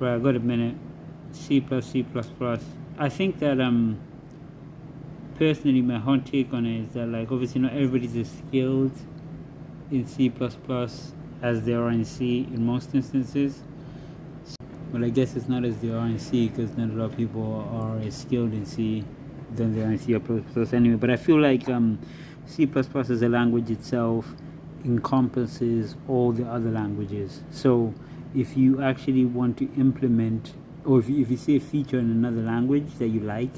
Right, I got a minute. C plus C++. I think that personally my hot take on it is that, like, obviously not everybody's as skilled in C++ as they are in C in most instances. Well, I guess it's not as they are in C because not a lot of people are as skilled in C than they are in C++ anyway. But I feel like C++ as a language itself encompasses all the other languages. So if you actually want to implement, or if you see a feature in another language that you like,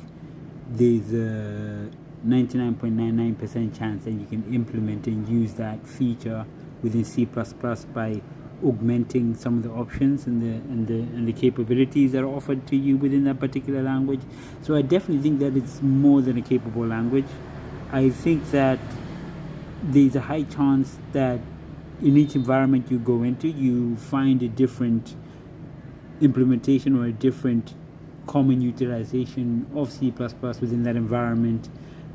there's a 99.99% chance that you can implement and use that feature within C++ by augmenting some of the options and the capabilities that are offered to you within that particular language. So I definitely think that it's more than a capable language. I think that there's a high chance that in each environment you go into, you find a different implementation or a different common utilization of C++ within that environment.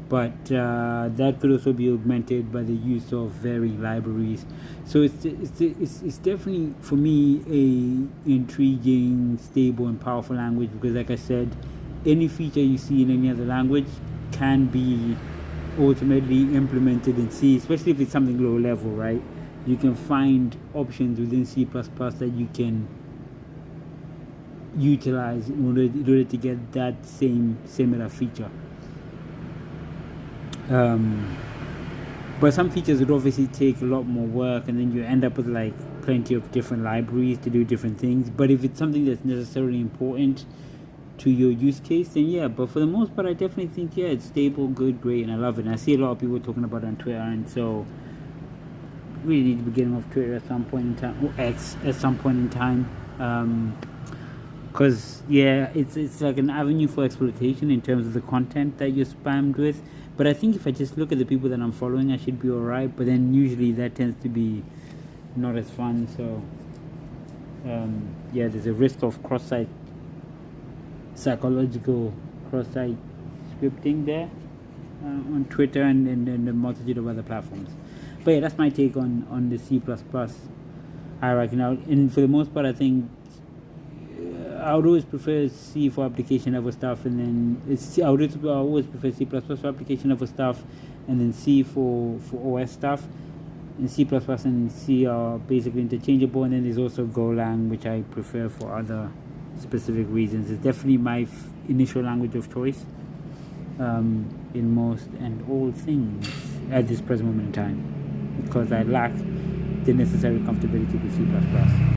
But that could also be augmented by the use of varying libraries. So it's definitely, for me, a intriguing, stable, and powerful language because, like I said, any feature you see in any other language can be ultimately implemented in C, especially if it's something low level, right? You can find options within C++ that you can utilize in order to get that similar feature. But some features would obviously take a lot more work, and then you end up with like plenty of different libraries to do different things. But if it's something that's necessarily important to your use case, then yeah. But for the most part, I definitely think, yeah, it's stable, good, great, and I love it. And I see a lot of people talking about it on Twitter, and so really need to be getting off Twitter at some point in time, or X at some point in time. Because yeah, it's like an avenue for exploitation in terms of the content that you're spammed with. But I think if I just look at the people that I'm following, I should be alright. But then usually that tends to be not as fun. So yeah, there's a risk of cross-site psychological cross-site scripting there on Twitter and a multitude of other platforms. But yeah, that's my take on the C++ hierarchy now. And for the most part, I think I would always prefer C for application level stuff, and then I would always prefer C++ for application level stuff, and then C for OS stuff. And C++ and C are basically interchangeable, and then there's also Golang, which I prefer for other specific reasons. It's definitely my initial language of choice in most and all things at this present moment in time, because I lack the necessary comfortability with C++.